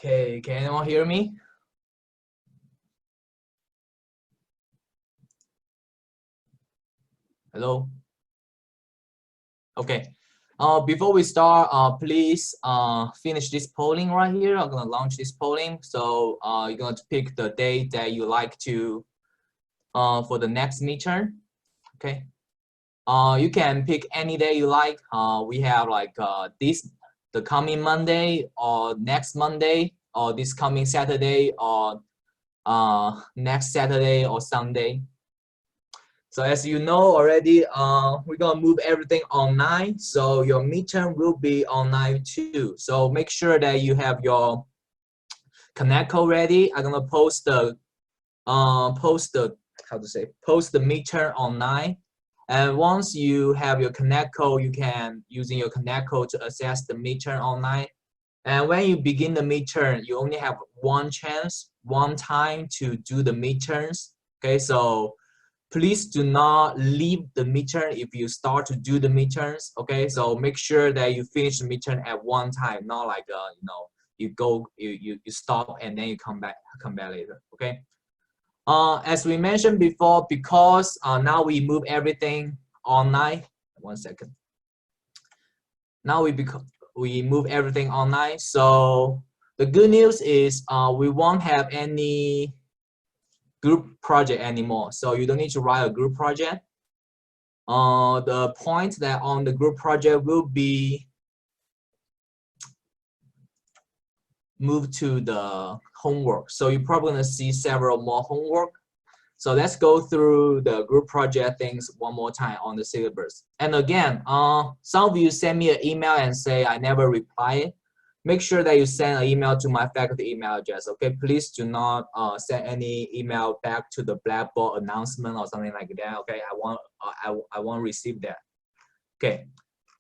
Okay, can anyone hear me? Hello? Okay. Before we start, please finish this polling right here. I'm gonna launch this polling. So you're going to pick the date that you like to for the next midterm. Okay. You can pick any day you like. We have like the coming Monday or next Monday or this coming Saturday or next Saturday or Sunday. So as you know already, we're gonna move everything online. So your midterm will be online too. So make sure that you have your connect code ready. I'm gonna post the midterm online. And once you have your connect code, you can using your connect code to access the midterm online. And when you begin the midterm, you only have one chance, one time to do the midterms. Okay, so please do not leave the midterm if you start to do the midterms. Okay, so make sure that you finish the midterm at one time, not like you know, you stop and then you come back later. Okay. As we mentioned before, because now we move everything online. 1 second. Now we move everything online. So the good news is we won't have any group project anymore. So you don't need to write a group project. The point that on the group project will be moved to the homework. So you're probably gonna see several more homework. So let's go through the group project things one more time on the syllabus. And again, some of you send me an email and say I never reply. Make sure that you send an email to my faculty email address. Okay, please do not send any email back to the Blackboard announcement or something like that. Okay, I won't receive that. Okay,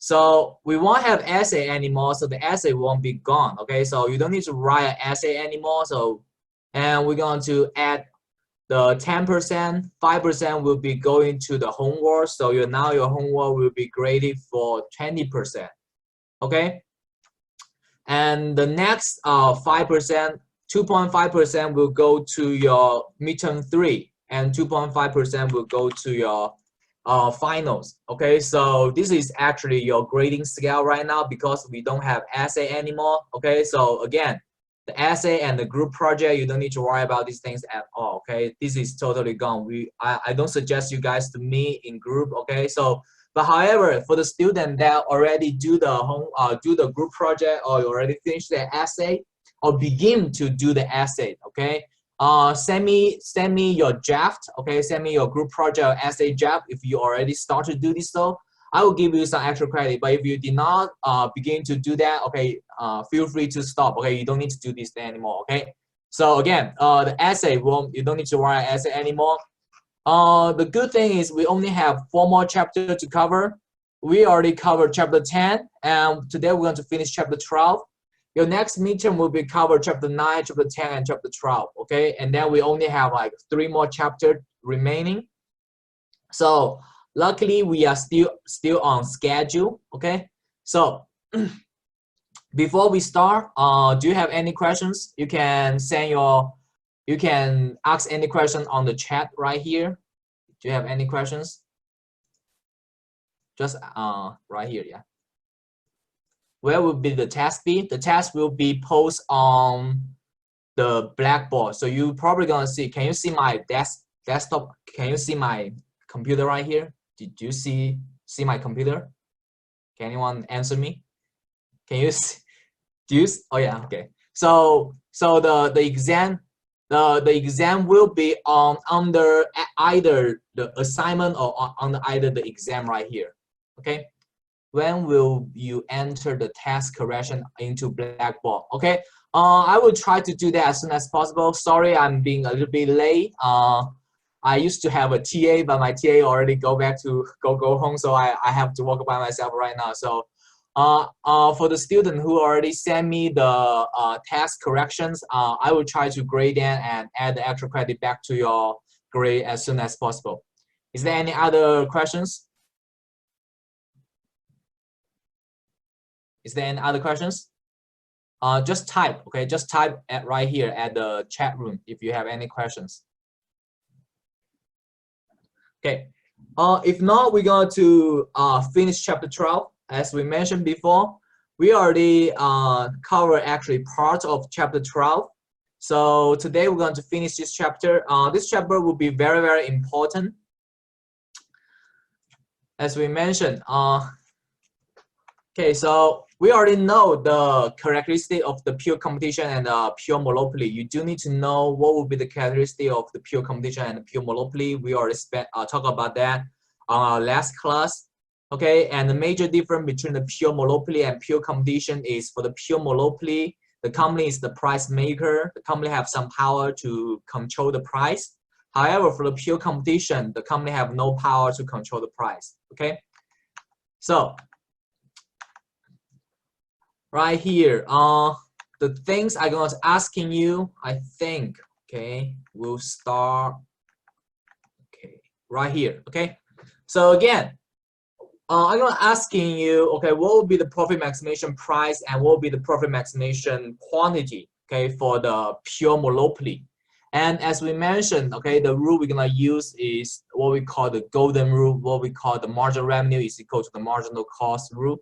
so we won't have essay anymore, so the essay won't be gone. Okay, so you don't need to write an essay anymore. So, and we're going to add the 10%, 5% will be going to the homework. So now your homework will be graded for 20%. Okay. And the next 5%, 2.5% will go to your midterm 3, and 2.5% will go to your finals. Okay, so this is actually your grading scale right now because we don't have essay anymore. Okay, so again, the essay and the group project, you don't need to worry about these things at all. Okay, this is totally gone. I don't suggest you guys to meet in group. Okay, so but however, for the student that already do the group project or you already finished the essay or begin to do the essay, okay, send me your draft. Okay, send me your group project or essay draft if you already start to do this. So I will give you some extra credit, but if you did not begin to do that, okay, feel free to stop. Okay, you don't need to do this anymore. Okay, so again, the essay you don't need to write an essay anymore. The good thing is we only have 4 more chapters to cover. We already covered chapter 10, and today we're going to finish chapter 12. Your next midterm will be covered chapter 9, chapter 10, and chapter 12. Okay, and then we only have like 3 more chapters remaining. So luckily we are still on schedule. Okay, so before we start, do you have any questions? You can ask any question on the chat right here. Do you have any questions? Just right here, yeah. Where will be the test be? The test will be posted on the Blackboard. So you probably gonna see. Can you see my desktop? Can you see my computer right here? Did you see my computer? Can anyone answer me? Can you see? Oh yeah, okay. So the exam. The exam will be under either the assignment or under either the exam right here. Okay. when will you enter the task correction into Blackboard? Okay, I will try to do that as soon as possible. Sorry, I'm being a little bit late. I used to have a TA, but my TA already go home, so I have to work by myself right now. So for the student who already sent me the task corrections, I will try to grade them and add the extra credit back to your grade as soon as possible. Is there any other questions? Is there any other questions? Just type, okay? Just type right here at the chat room if you have any questions. Okay. If not, we're going to finish chapter 12. As we mentioned before, we already covered actually part of chapter 12. So today we're going to finish this chapter. This chapter will be very, very important. As we mentioned, okay, so we already know the characteristic of the pure competition and the pure monopoly. You do need to know what will be the characteristic of the pure competition and the pure monopoly. We already talk about that on our last class. Okay, and the major difference between the pure monopoly and pure competition is for the pure monopoly, the company is the price maker. The company have some power to control the price. However, for the pure competition, the company have no power to control the price. Okay, so right here, the things I'm going to asking you, I think, okay, we'll start, okay, right here, okay. So again, I'm going to asking you, okay, what will be the profit maximization price and what will be the profit maximization quantity, okay, for the pure monopoly. And as we mentioned, okay, the rule we're going to use is what we call the golden rule, what we call the marginal revenue is equal to the marginal cost rule.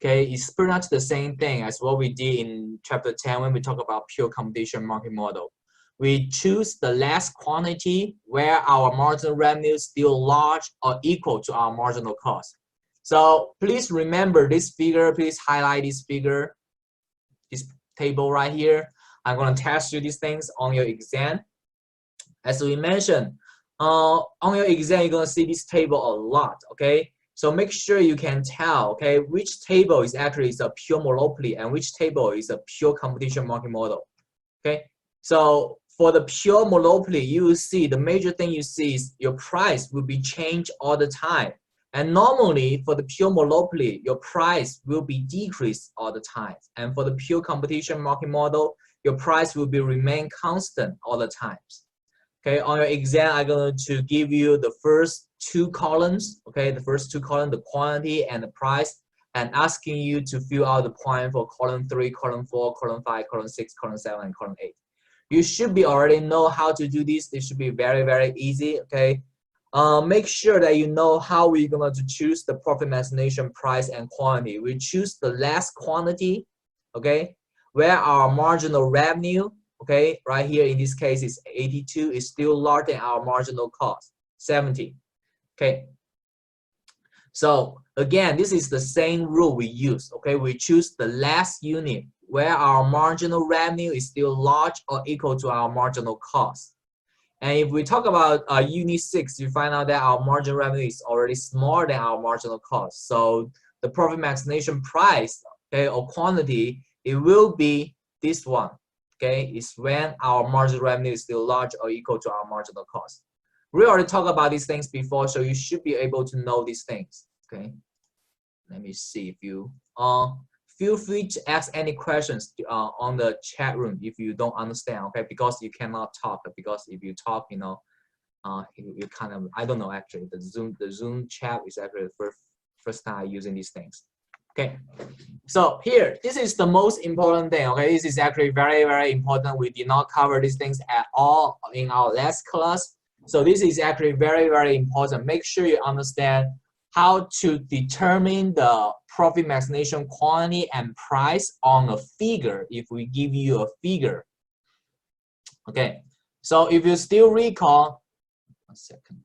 Okay, it's pretty much the same thing as what we did in chapter 10 when we talk about pure competition market model. We choose the last quantity where our marginal revenue is still large or equal to our marginal cost. So please remember this figure, please highlight this figure, this table right here. I'm going to test you these things on your exam. As we mentioned, on your exam, you're going to see this table a lot, okay? So make sure you can tell, okay, which table is actually a pure monopoly and which table is a pure competition market model, okay? So for the pure monopoly, you will see the major thing you see is your price will be changed all the time. And normally for the pure monopoly, your price will be decreased all the time. And for the pure competition market model, your price will be remain constant all the times. Okay, on your exam, I'm going to give you the first two columns, okay, the first two columns, the quantity and the price, and asking you to fill out the point for column 3, column 4, column 5, column 6, column 7, and column 8. You should be already know how to do this. This should be very, very easy, okay? Make sure that you know how we're going to choose the profit maximization price and quantity. We choose the last quantity, okay, where our marginal revenue, okay, right here in this case is 82, is still larger than our marginal cost, 70. Okay. So again, this is the same rule we use. Okay, we choose the last unit where our marginal revenue is still large or equal to our marginal cost. And if we talk about unit 6, you find out that our marginal revenue is already smaller than our marginal cost. So the profit maximization price, okay, or quantity, it will be this one. Okay, it's when our marginal revenue is still large or equal to our marginal cost. We already talked about these things before, so you should be able to know these things. Okay, let me see if you feel free to ask any questions on the chat room if you don't understand. Okay, because you cannot talk. Because if you talk, you know, you kind of, I don't know actually. The Zoom chat is actually the first time using these things. Okay, so here, this is the most important thing. Okay, this is actually very, very important. We did not cover these things at all in our last class. So this is actually very, very important. Make sure you understand how to determine the profit maximization quantity and price on a figure if we give you a figure. Okay, so if you still recall, one second.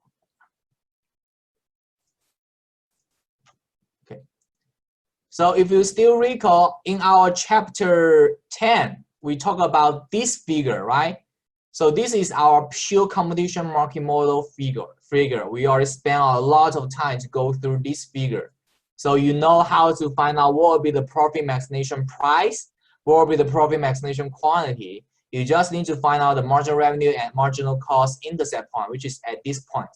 Okay, so if you still recall, in our chapter 10, we talk about this figure, right? So this is our pure competition market model figure. We already spent a lot of time to go through this figure. So you know how to find out what will be the profit maximization price, what will be the profit maximization quantity. You just need to find out the marginal revenue and marginal cost intercept point, which is at this point.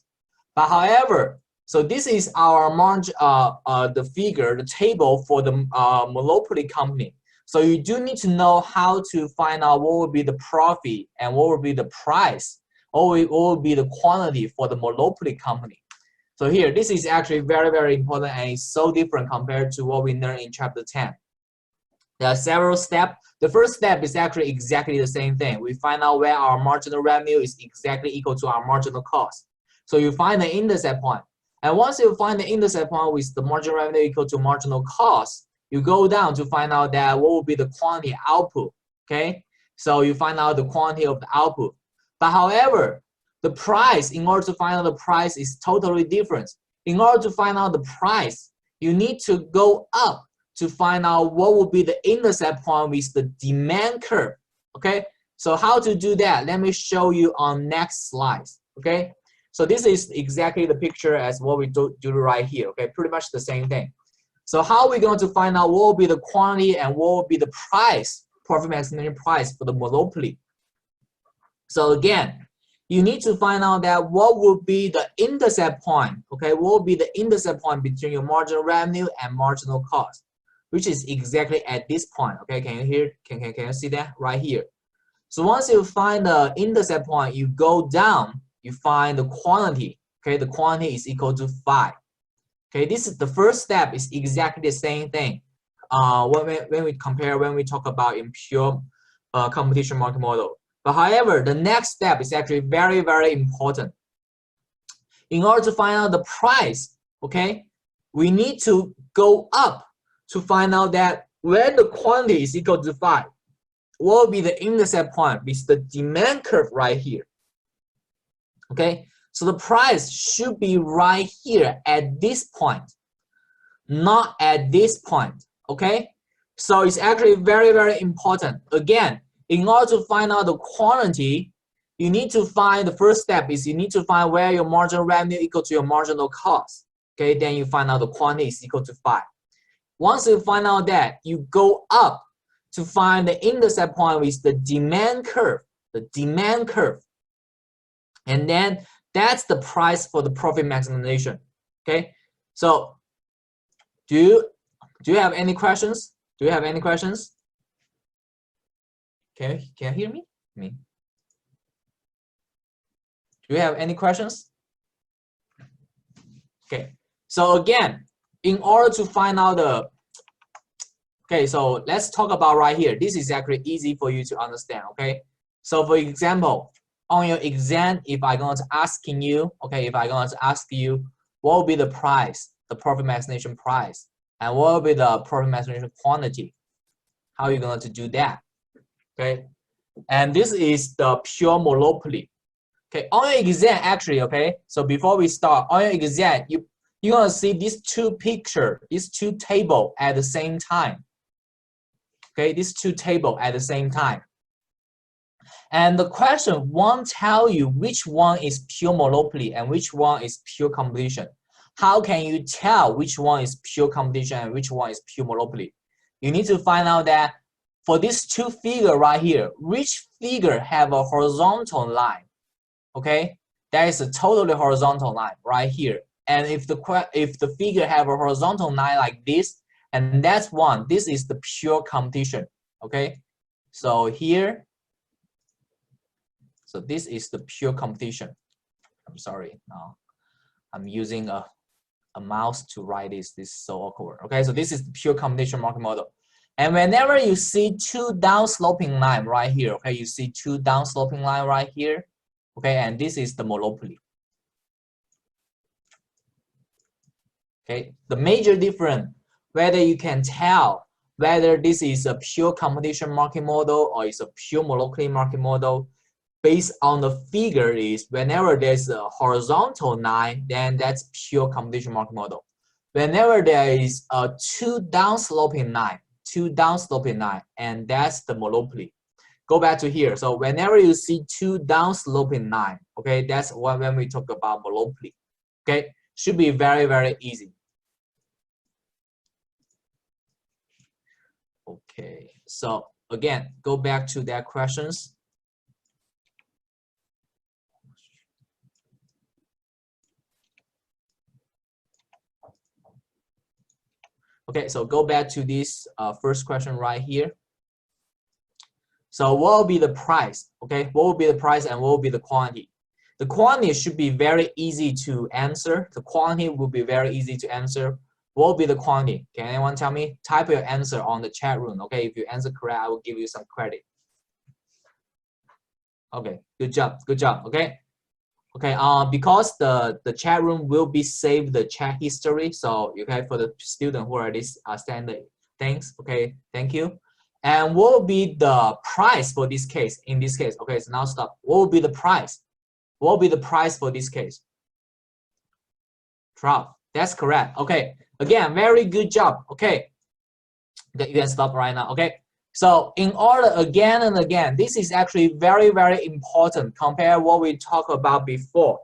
But however, so this is our margin, the figure, the table for the monopoly company. So you do need to know how to find out what will be the profit and what will be the price, or what will be the quantity for the monopoly company. So here, this is actually very, very important, and it's so different compared to what we learned in chapter 10. There are several steps. The first step is actually exactly the same thing. We find out where our marginal revenue is exactly equal to our marginal cost. So you find the intercept point. And once you find the intercept point with the marginal revenue equal to marginal cost, you go down to find out that what will be the quantity output, okay? So you find out the quantity of the output. But however, the price, in order to find out the price, is totally different. In order to find out the price, you need to go up to find out what will be the intercept point with the demand curve, okay? So how to do that? Let me show you on next slides, okay? So this is exactly the picture as what we do right here, okay? Pretty much the same thing. So how are we going to find out what will be the quantity and what will be the price, profit maximization price for the monopoly? So again, you need to find out that what will be the intercept point, okay? What will be the intercept point between your marginal revenue and marginal cost, which is exactly at this point, okay? Can you hear? Can you see that right here? So once you find the intercept point, you go down, you find the quantity, okay? The quantity is equal to 5. Okay, this is the first step, is exactly the same thing. When we talk about in pure competition market model. But however, the next step is actually very, very important. In order to find out the price, okay, we need to go up to find out that when the quantity is equal to 5, what will be the intercept point with the demand curve right here. Okay, so the price should be right here at this point, not at this point, okay? So it's actually very, very important. Again, in order to find out the quantity, you need to find, the first step is you need to find where your marginal revenue equal to your marginal cost, okay? Then you find out the quantity is equal to 5. Once you find out that, you go up to find the intercept point with the demand curve, and then that's the price for the profit maximization. Okay, so do you have any questions? Do you have any questions? Can you hear me? Do you have any questions? Okay, so again, in order to find out the, okay, so let's talk about right here. This is actually easy for you to understand. Okay, so for example, on your exam, if I'm going to asking you, okay, if I'm going to ask you, what will be the price, the profit maximization price, and what will be the profit maximization quantity? How are you going to do that? Okay, and this is the pure monopoly. Okay, on your exam, actually, okay, so before we start, on your exam, you're going to see these two pictures, these two tables at the same time. Okay, these two tables at the same time. And the question won't tell you which one is pure monopoly and which one is pure competition. How can you tell which one is pure competition and which one is pure monopoly? You need to find out that for these two figures right here, which figure have a horizontal line? Okay, that is a totally horizontal line right here. And if the figure have a horizontal line like this, and that's one, this is the pure competition. Okay, so here. So this is the pure competition. I'm sorry, now I'm using a mouse to write this. This is so awkward. Okay, so this is the pure competition market model. And whenever you see two downsloping line right here, okay, you see two downsloping line right here, okay, and this is the monopoly. Okay, the major difference, whether you can tell whether this is a pure competition market model or it's a pure monopoly market model, based on the figure, is whenever there's a horizontal line, then that's pure competition market model. Whenever there is a two downsloping line, and that's the monopoly. Go back to here. So whenever you see two downsloping line, okay, that's when we talk about monopoly. Okay, should be very, very easy. Okay, so again, go back to that questions. Okay, so go back to this first question right here. So what will be the price? Okay, what will be the price and what will be the quantity? The quantity should be very easy to answer. The quantity will be very easy to answer. What will be the quantity? Can anyone tell me? Type your answer on the chat room. Okay, if you answer correct, I will give you some credit. Okay, good job, good job. Okay, okay. Because the chat room will be saved the chat history. So okay, for the student who already understand the things. Okay, thank you. And what will be the price for this case? In this case, okay. So now stop. What will be the price? What will be the price for this case? 12. That's correct. Okay. Again, very good job. Okay. You can stop right now. Okay. So in order again and again, this is actually very, very important compared what we talked about before.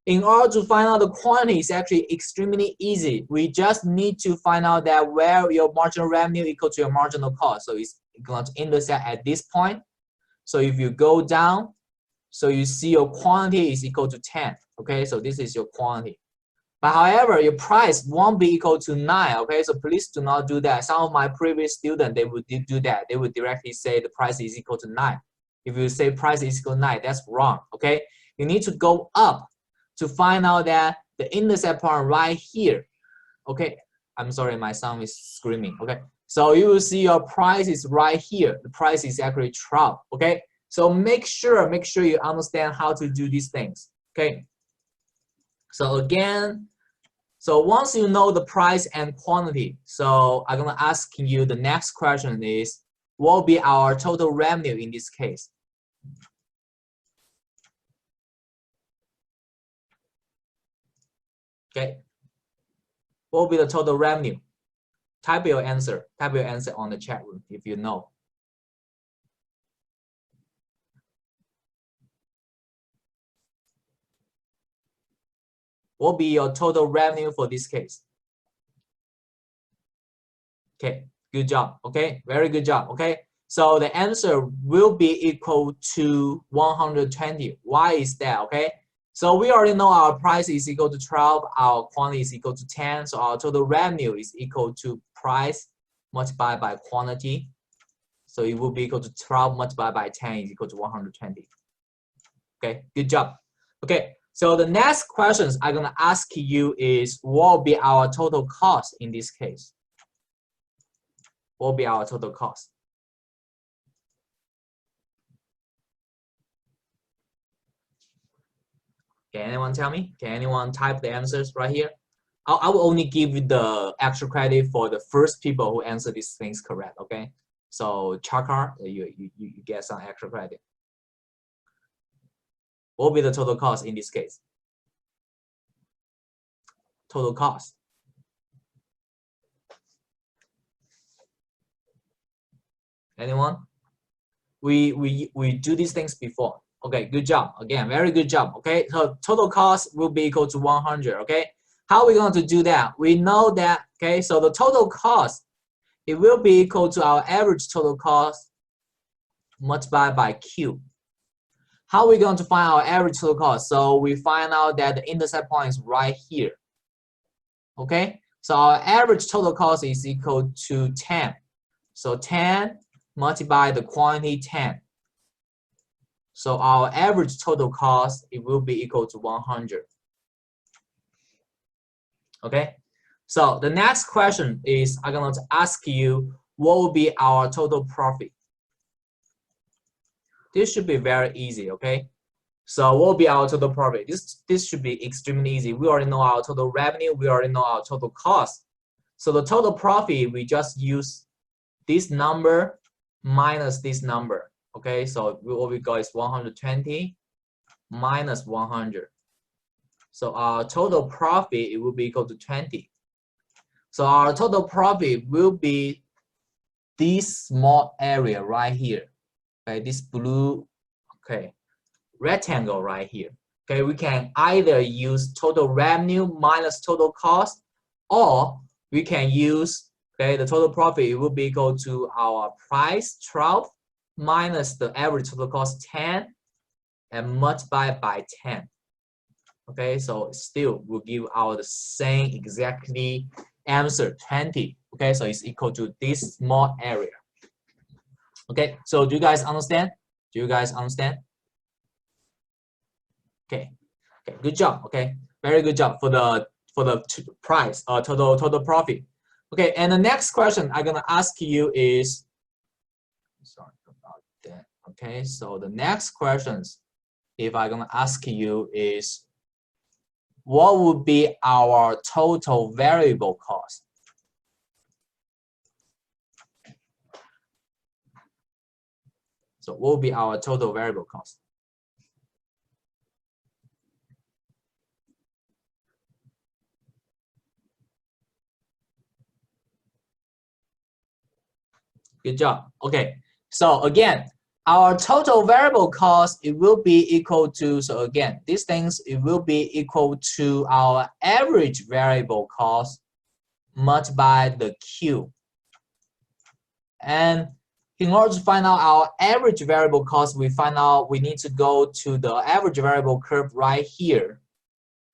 In order to find out the quantity is actually extremely easy. We just need to find out that where your marginal revenue equal to your marginal cost. So it's going to intersect at this point. So if you go down, so you see your quantity is equal to 10. Okay, so this is your quantity. But however, your price won't be equal to 9. Okay, so please do not do that. Some of my previous students, they would do that. They would directly say the price is equal to 9. If you say price is equal to 9, that's wrong. Okay, you need to go up to find out that the intercept point right here. Okay, I'm sorry, my son is screaming. Okay, so you will see your price is right here. The price is actually 12. Okay, so make sure you understand how to do these things. Okay, so again, so once you know the price and quantity, so I'm gonna ask you the next question is, what will be our total revenue in this case? Okay, what will be the total revenue? Type your answer on the chat room if you know. What will be your total revenue for this case? Okay, good job. Okay, very good job. Okay, so the answer will be equal to 120. Why is that? Okay, so we already know our price is equal to 12, our quantity is equal to 10, so our total revenue is equal to price multiplied by quantity. So it will be equal to 12 multiplied by 10 is equal to 120. Okay, good job. Okay, so the next questions I'm gonna ask you is, what will be our total cost in this case? What will be our total cost? Can anyone tell me? Can anyone type the answers right here? I will only give you the extra credit for the first people who answer these things correct, okay? So Chakar, you get some extra credit. What will be the total cost in this case? Total cost. Anyone? We do these things before. Okay, good job. Again, very good job. Okay, so total cost will be equal to 100. Okay, how are we going to do that? We know that. Okay, so the total cost, it will be equal to our average total cost multiplied by Q. How are we going to find our average total cost? So we find out that the intercept point is right here. Okay, so our average total cost is equal to 10. So 10 multiply the quantity 10. So our average total cost, it will be equal to 100. Okay, so the next question is, I'm going to ask you, what will be our total profit? This should be very easy, okay? So what will be our total profit? This should be extremely easy. We already know our total revenue. We already know our total cost. So the total profit, we just use this number minus this number. Okay, so what we got is 120 minus 100. So our total profit, it will be equal to 20. So our total profit will be this small area right here. Okay, this blue, okay, rectangle right here. Okay, we can either use total revenue minus total cost, or we can use, Okay, the total profit it will be equal to our price 12 minus the average total cost 10 and multiply by 10. Okay, so still will give out the same exactly answer 20. Okay, so it's equal to this small area. Okay, so do you guys understand? Do you guys understand? Okay, okay, good job. Okay, very good job for the price total profit. Okay, and the next question I'm gonna ask you is, sorry about that. Okay, so the next questions, if I'm gonna ask you is, what would be our total variable cost? So what would be our total variable cost? Good job. Okay, so again, our total variable cost, it will be equal to, so again, these things, it will be equal to our average variable cost multiplied by the Q. And in order to find out our average variable cost, we find out we need to go to the average variable curve right here,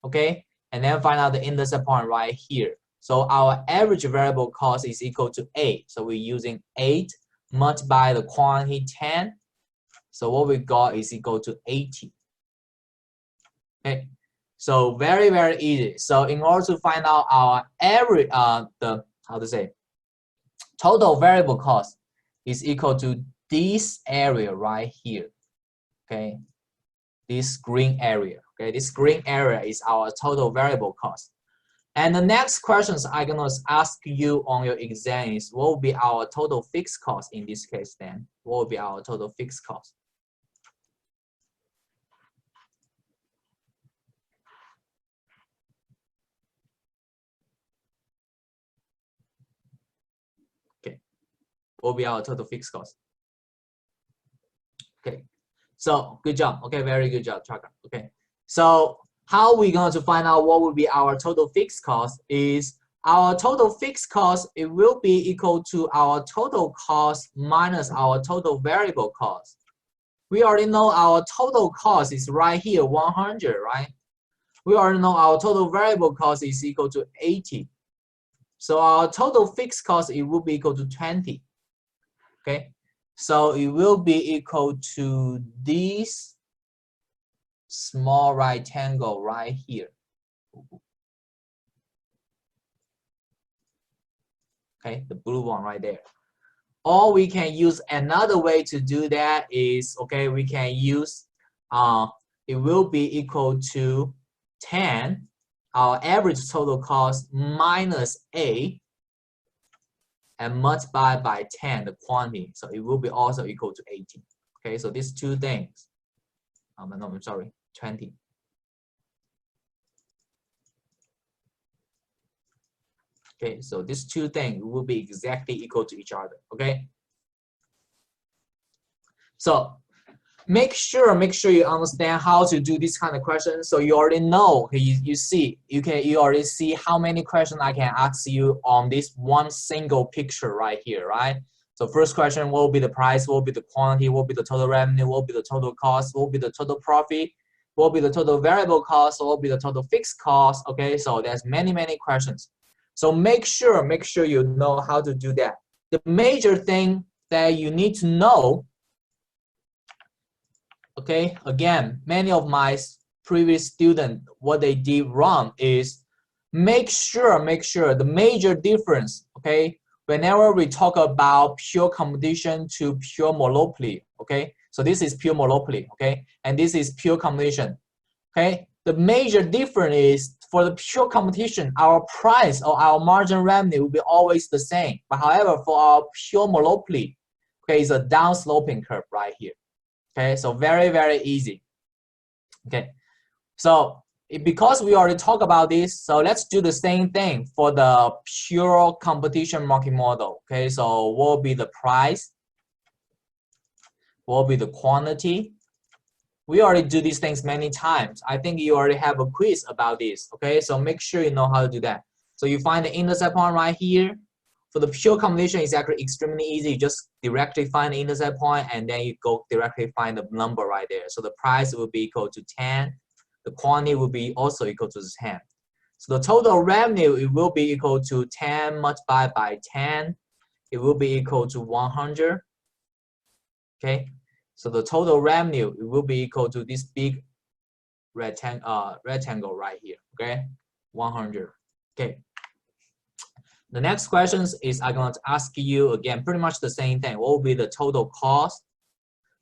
okay? And then find out the intercept point right here. So our average variable cost is equal to 8. So we're using 8 multiplied by the quantity 10. So what we got is equal to 80. Okay, so very, very easy. So in order to find out our average, total variable cost is equal to this area right here. Okay, this green area. Okay, this green area is our total variable cost. And the next questions I'm gonna ask you on your exam is, what will be our total fixed cost in this case then? What will be our total fixed cost? Okay, what will be our total fixed cost? Okay, so good job. Okay, very good job, Chaka. Okay, so how we going to find out what will be our total fixed cost is, our total fixed cost, it will be equal to our total cost minus our total variable cost. We already know our total cost is right here, 100, right? We already know our total variable cost is equal to 80. So our total fixed cost, it will be equal to 20. Okay, so it will be equal to this small rectangle right here. Okay, the blue one right there. Or we can use another way to do that is, okay, we can use, it will be equal to 10, our average total cost minus A, and multiply by 10, the quantity. So it will be also equal to 80. Okay, so these two things, no, I'm sorry, 20. Okay, so these two things will be exactly equal to each other. Okay, so make sure you understand how to do this kind of questions. So you already know. Okay, you already see how many questions I can ask you on this one single picture right here, right? So first question, what will be the price? What will be the quantity? What will be the total revenue? What will be the total cost? What will be the total profit? What will be the total variable cost? What will be the total fixed cost? Okay, so there's many questions. So make sure you know how to do that. The major thing that you need to know, okay, again, many of my previous students, what they did wrong is make sure the major difference, okay, whenever we talk about pure competition to pure monopoly, okay, so this is pure monopoly, okay, and this is pure competition, okay, the major difference is, for the pure competition, our price or our margin revenue will be always the same. But however, for our pure monopoly, okay, it's a down sloping curve right here. Okay, so very easy. Okay, so because we already talked about this, so let's do the same thing for the pure competition market model. Okay, so what will be the price? What will be the quantity? We already do these things many times. I think you already have a quiz about this. Okay, so make sure you know how to do that. So you find the intercept point right here. for the pure combination, it's actually extremely easy. You just directly find the intercept point, and then you go directly find the number right there. So the price will be equal to 10. The quantity will be also equal to 10. So the total revenue, it will be equal to 10 multiplied by 10. It will be equal to 100. Okay. So the total revenue, it will be equal to this big rectangle right here. Okay. 100. Okay. The next question is I'm going to ask you again pretty much the same thing. What will be the total cost?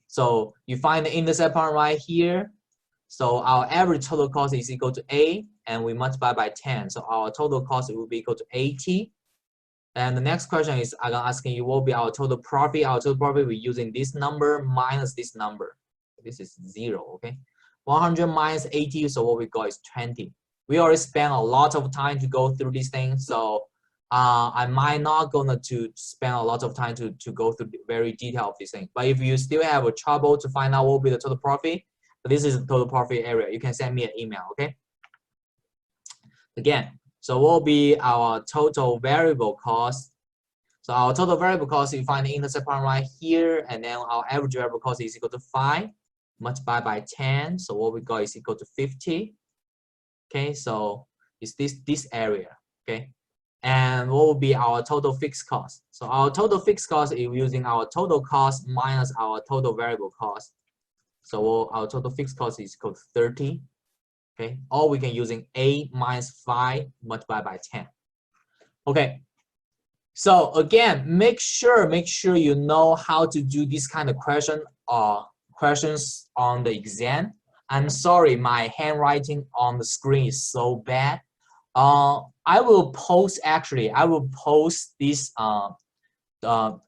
So you find the intercept point right here. So our average total cost is equal to A, and we multiply by 10. So our total cost will be equal to 80. And the next question is I'm asking you what will be our total profit. Our total profit, we're using this number minus this number. This is 0, okay? 100 minus 80, so what we got is 20. We already spent a lot of time to go through these things, so I might not gonna to spend a lot of time to go through the very detail of these things. But if you still have a trouble to find out what will be the total profit, this is the total profit area. You can send me an email, okay? Again, so what will be our total variable cost? So our total variable cost, you find the intercept point right here, and then our average variable cost is equal to 5 multiplied by 10. So what we got is equal to 50. Okay, so it's this area. Okay. And what will be our total fixed cost? So our total fixed cost is using our total cost minus our total variable cost. So our total fixed cost is equal to 30. Okay, or we can using A minus 5 multiplied by 10. Okay, so again, make sure you know how to do this kind of questions on the exam. I'm sorry, my handwriting on the screen is so bad. I will post this all the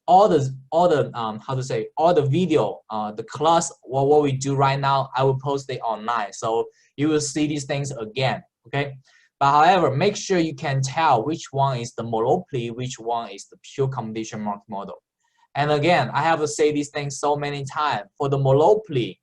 video, the class, what we do right now, I will post it online, so you will see these things again. Okay, but however, make sure you can tell which one is the monopoly, which one is the pure combination market model. And again, I have to say these things so many times. For the monopoly,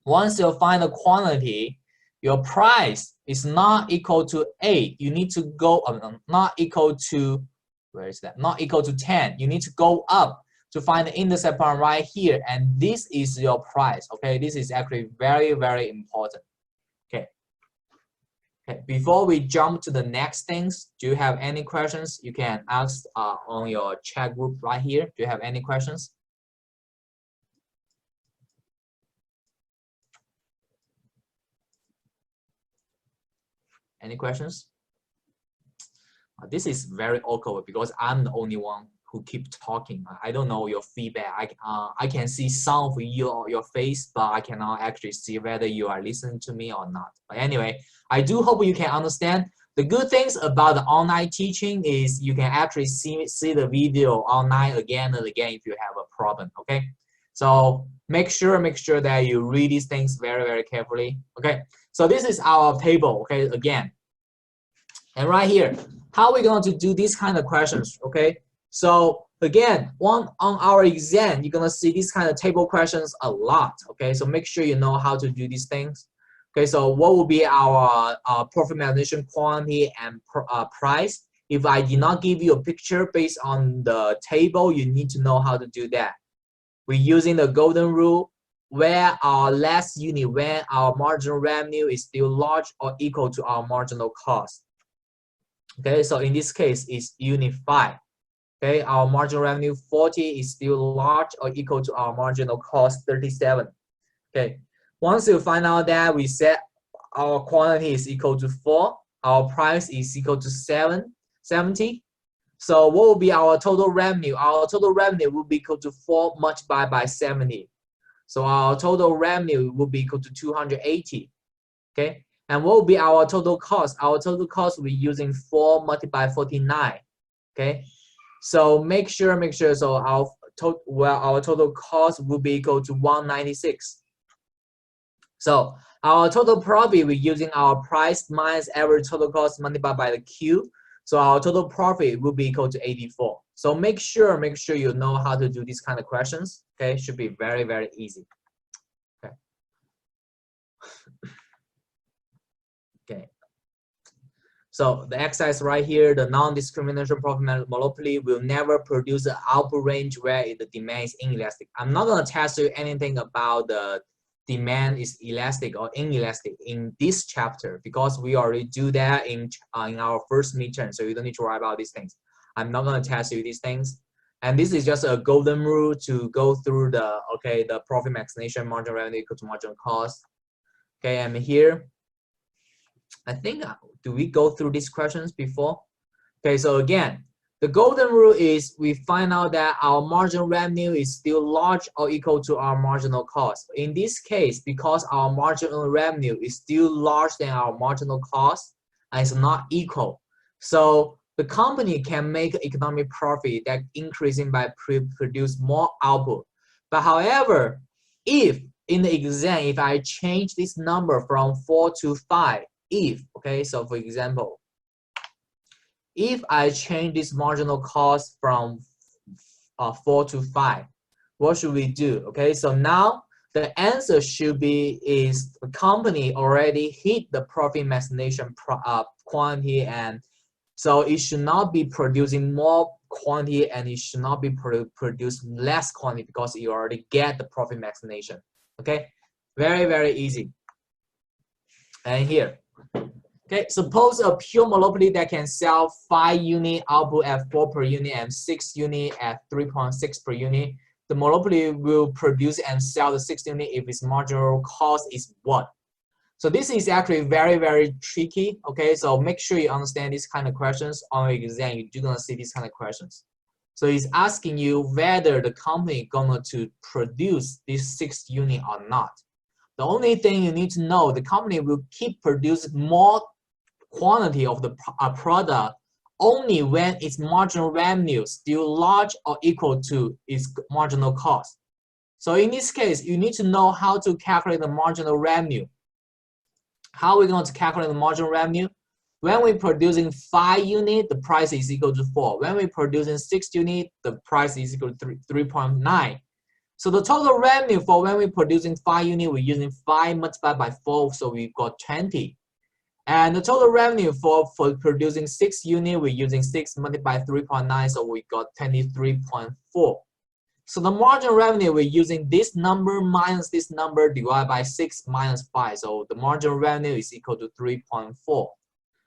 once you find a quantity, your price is not equal to 8. You need to go not equal to, where is that? Not equal to 10. You need to go up to find the intercept point right here, and this is your price. Okay, this is actually very, very important. Okay. Okay. Before we jump to the next things, do you have any questions? You can ask on your chat group right here. Do you have any questions? Any questions? This is very awkward because I'm the only one who keep talking. I don't know your feedback. I can see some of your face, but I cannot actually see whether you are listening to me or not. But anyway, I do hope you can understand. The good things about the online teaching is you can actually see the video online again and again if you have a problem. Okay, so make sure that you read these things very, very carefully. Okay, so this is our table. Okay, again, and right here, how are we going to do these kind of questions? Okay, so again, on our exam, you're gonna see these kind of table questions a lot. Okay, so make sure you know how to do these things. Okay, so what will be our profit maximization quantity and price? If I did not give you a picture based on the table, you need to know how to do that. We're using the golden rule, where our last unit, when our marginal revenue is still large or equal to our marginal cost. Okay, so in this case, it's unit 5. Okay, our marginal revenue 40 is still large or equal to our marginal cost 37. Okay, once you find out that we set our quantity is equal to 4, our price is equal to 70. So what will be our total revenue? Our total revenue will be equal to 4 multiplied by 70. So our total revenue will be equal to 280. Okay, and what will be our total cost? Our total cost will be using 4 multiplied by 49. Okay, so make sure so our total cost will be equal to 196. So our total profit, we're using our price minus average total cost multiplied by the Q. So our total profit will be equal to 84. So make sure you know how to do these kind of questions. Okay, should be very, very easy. Okay. Okay. So the x-axis right here, the non-discrimination profit monopoly will never produce an output range where the demand is inelastic. I'm not going to test you anything about the demand is elastic or inelastic in this chapter because we already do that in our first midterm. So you don't need to worry about these things. I'm not going to test you these things. And this is just a golden rule to go through the, okay, the profit maximization, margin revenue equal to marginal cost. Okay, and here, I think, do we go through these questions before? Okay, so again, the golden rule is we find out that our marginal revenue is still large or equal to our marginal cost. In this case, because our marginal revenue is still large than our marginal cost, and it's not equal. So the company can make economic profit that increasing by produce more output. But however, if in the exam, if I change this number from 4 to 5, if, okay, so for example, if I change this marginal cost from 4 to 5, what should we do? Okay, so now the answer should be is the company already hit the profit maximization quantity, and so it should not be producing more quantity and it should not be produce less quantity because you already get the profit maximization. Okay, very, very easy. And here, okay, suppose a pure monopoly that can sell 5 unit output at 4 per unit and 6 unit at 3.6 per unit. The monopoly will produce and sell the 6 unit if its marginal cost is what? So this is actually very, very tricky. Okay, so make sure you understand these kind of questions on your exam. You're gonna see these kind of questions. So it's asking you whether the company gonna to produce this 6 unit or not. The only thing you need to know, the company will keep producing more quantity of the product only when its marginal revenue still large or equal to its marginal cost. So in this case, you need to know how to calculate the marginal revenue. How are we going to calculate the marginal revenue? When we're producing 5 units, the price is equal to 4. When we're producing 6 units, the price is equal to 3.9. So the total revenue for when we're producing 5 units, we're using 5 multiplied by 4, so we've got 20. And the total revenue for producing 6 units, we're using 6 multiplied by 3.9, so we got 23.4. So the marginal revenue, we're using this number minus this number divided by 6 minus 5. So the marginal revenue is equal to 3.4.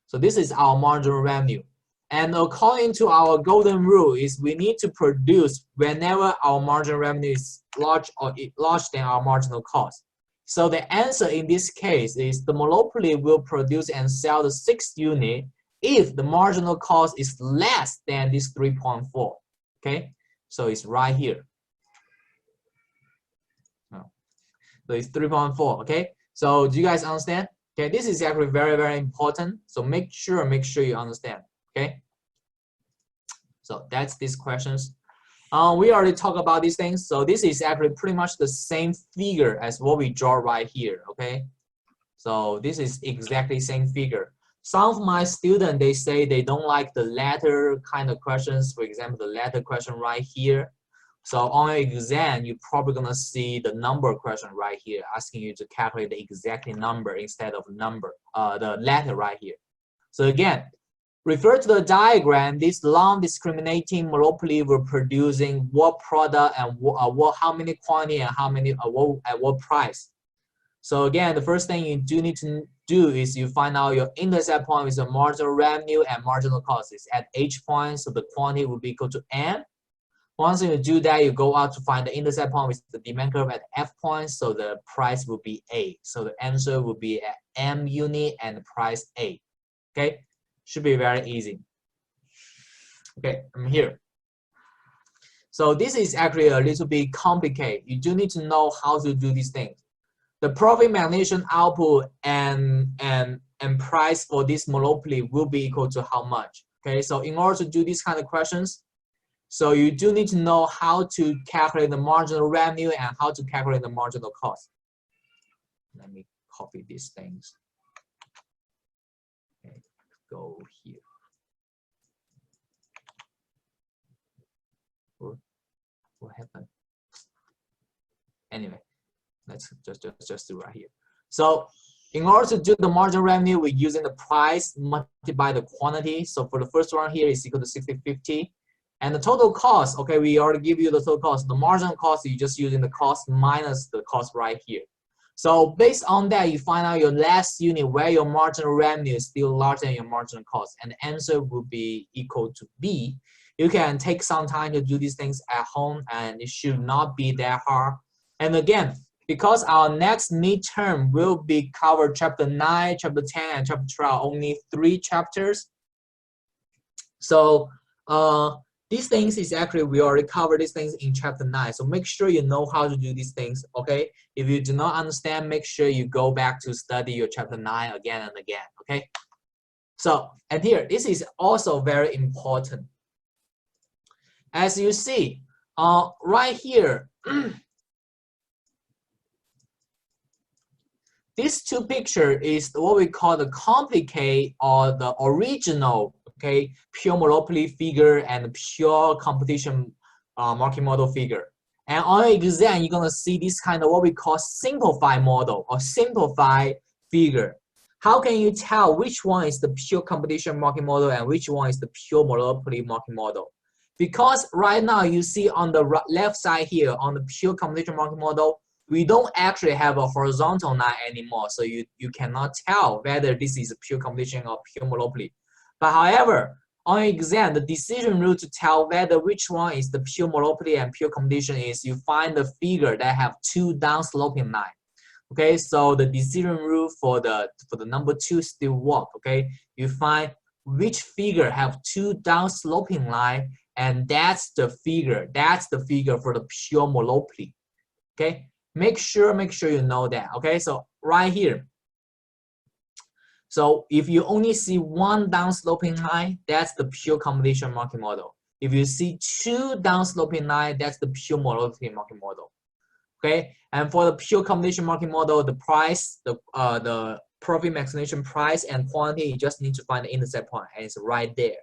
So this is our marginal revenue. And according to our golden rule is we need to produce whenever our marginal revenue is large or large than our marginal cost. So the answer in this case is the monopoly will produce and sell the 6 unit if the marginal cost is less than this 3.4. Okay, so it's right here. So it's 3.4. Okay, so do you guys understand? Okay, this is actually very, very important. So make sure you understand. Okay, so that's these questions. We already talked about these things. So this is actually pretty much the same figure as what we draw right here. Okay, so this is exactly same figure. Some of my students, they say they don't like the latter kind of questions. For example, the latter question right here. So on your exam, you're probably gonna see the number question right here, asking you to calculate the exact number instead of number, the letter right here. So again, refer to the diagram. This non-discriminating monopoly will producing what product and how many quantity and how many at what price. So again, the first thing you do need to do is you find out your intercept point with the marginal revenue and marginal cost is at H point, so the quantity will be equal to M. Once you do that, you go out to find the intercept point with the demand curve at F point, so the price will be A. So the answer will be at M unit and the price A. Okay, should be very easy. Okay, I'm here. So this is actually a little bit complicated. You do need to know how to do these things. The profit maximization output and price for this monopoly will be equal to how much? Okay, so in order to do these kind of questions, so you do need to know how to calculate the marginal revenue and how to calculate the marginal cost. Let me copy these things. Okay, go here. What happened? Anyway, let's just do right here. So In order to do the margin revenue, we're using the price multiplied by the quantity. So for the first one here is equal to 6050. And the total cost, okay, we already give you the total cost. The marginal cost, you're just using the cost minus the cost right here. So based on that, you find out your last unit where your marginal revenue is still larger than your marginal cost. And the answer will be equal to B. You can take some time to do these things at home, and it should not be that hard. And again, because our next midterm will be covered chapter 9, chapter 10, and chapter 12, only 3 chapters. So these things is actually, we already covered these things in chapter 9. So make sure you know how to do these things, okay? If you do not understand, make sure you go back to study your chapter 9 again and again, okay? So, and here, this is also very important. As you see, right here, these two pictures is what we call the complicate or the original, okay, pure monopoly figure and pure competition market model figure. And on the exam, you're gonna see this kind of what we call simplified model or simplified figure. How can you tell which one is the pure competition market model and which one is the pure monopoly market model? Because right now you see on the left side here on the pure competition market model, we don't actually have a horizontal line anymore, so you cannot tell whether this is a pure competition or pure monopoly. But however, on exam, the decision rule to tell whether which one is the pure monopoly and pure competition is you find the figure that have 2 downsloping lines. Okay, so the decision rule for the number 2 still work. Okay, you find which figure have 2 downsloping line, and that's the figure for the pure monopoly. Okay. Make sure you know that, okay? So right here. So if you only see 1 downsloping line, that's the pure competition market model. If you see 2 downsloping line, that's the pure monopoly market model. Okay? And for the pure competition market model, the price, the profit maximization price and quantity, you just need to find the intercept point, and it's right there.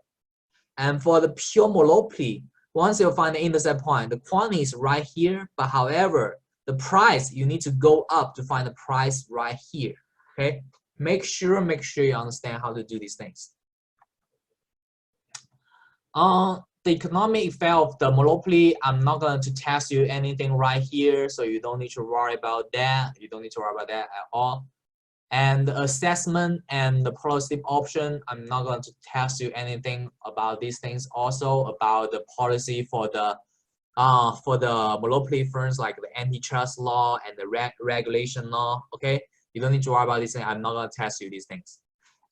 And for the pure monopoly, once you find the intercept point, the quantity is right here, but however, the price, you need to go up to find the price right here, okay? Make sure you understand how to do these things. The economic effect of the monopoly, I'm not going to test you anything right here, so you don't need to worry about that. You don't need to worry about that at all. And the assessment and the policy option, I'm not going to test you anything about these things. Also about the policy for the monopoly firms, like the antitrust law and the regulation law, okay? You don't need to worry about these things. I'm not going to test you these things.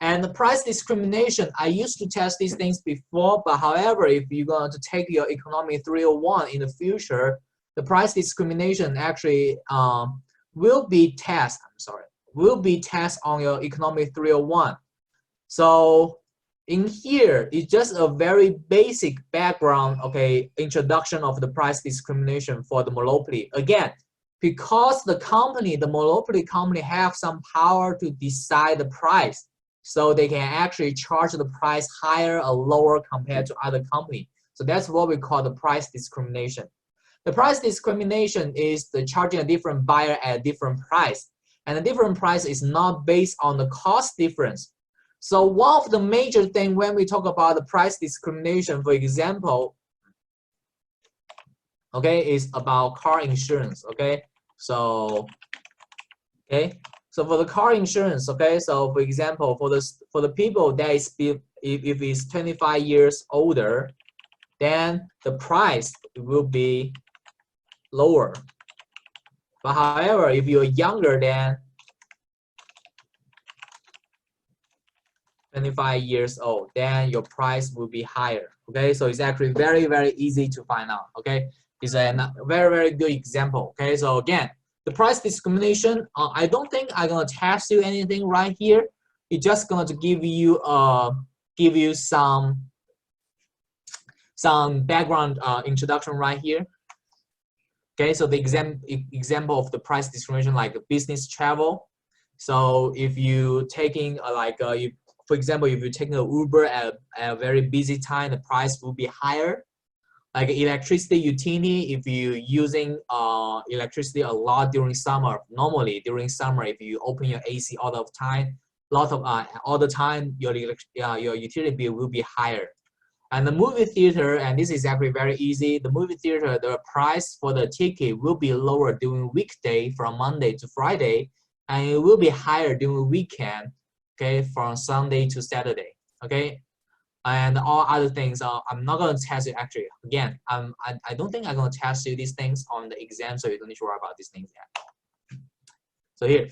And the price discrimination, I used to test these things before, but however, if you're going to take your economy 301 in the future, the price discrimination actually will be tested on your economy 301. So in here, it's just a very basic background, okay, introduction of the price discrimination for the monopoly. Again, because the monopoly company have some power to decide the price, so they can actually charge the price higher or lower compared to other company. So that's what we call the price discrimination. The price discrimination is the charging a different buyer at a different price. And the different price is not based on the cost difference. So one of the major things when we talk about the price discrimination, for example, okay, is about car insurance, okay? So, okay, so for the car insurance, okay, so for example, for the people that is, if it's 25 years older, then the price will be lower. But however, if you're younger than 25 years old, then your price will be higher. Okay, so it's actually very, very easy to find out. Okay, it's a very, very good example. Okay, so again, the price discrimination, I don't think I'm gonna test you anything right here. It's just going to give you some background introduction right here. Okay, so the example of the price discrimination, like business travel. So if you taking for example, if you're taking an Uber at a very busy time, the price will be higher. like electricity utility. If you're using electricity a lot during summer, normally during summer, if you open your AC all the time, all the time, your utility bill will be higher. And the movie theater, and this is actually very easy. The movie theater, the price for the ticket will be lower during weekday from Monday to Friday, and it will be higher during weekend, okay, from Sunday to Saturday, okay. And all other things, I'm not going to test you actually. Again, I don't think I'm going to test you these things on the exam, so you don't need to worry about these things yet. So here,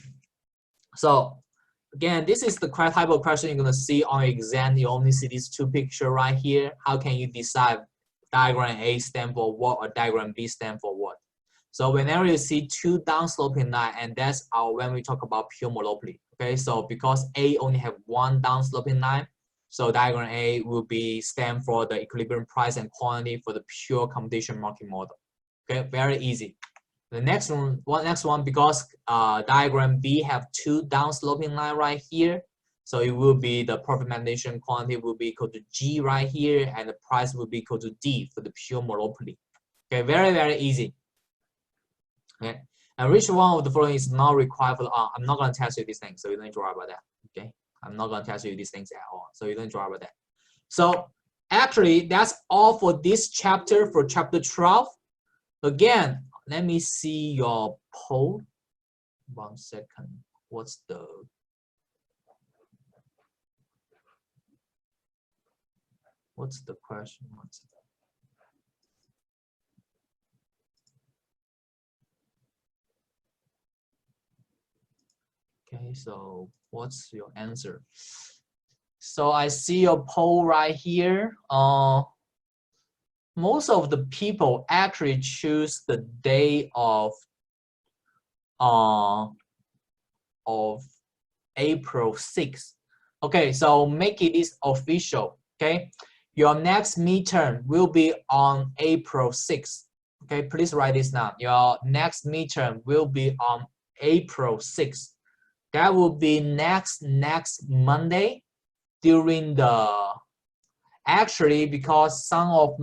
so again, this is the type of question you're going to see on your exam. You only see these two pictures right here. How can you decide diagram A stand for what or diagram B stand for what? So whenever you see two downsloping line, and that's when we talk about pure monopoly. Okay, so because A only have one downsloping line, so diagram A will be stand for the equilibrium price and quantity for the pure competition market model. Okay, very easy. The next one, because diagram B have two downsloping line right here, so it will be the profit maximization quantity will be equal to G right here, and the price will be equal to D for the pure monopoly. Okay, very, very easy. Okay, and which one of the following is not required for the, I'm not going to test you these things, so you don't need to worry about that. Okay, I'm not going to test you these things at all, so you don't need to worry about that. So actually, that's all for this chapter, for chapter 12. Again, let me see your poll. 1 second. What's the question? Okay, so what's your answer? So I see your poll right here. Most of the people actually choose the day of April 6th. Okay, so make it this official. Okay, your next midterm will be on April 6th. Okay, please write this down. Your next midterm will be on April 6th. That will be next Monday during the, actually, because some of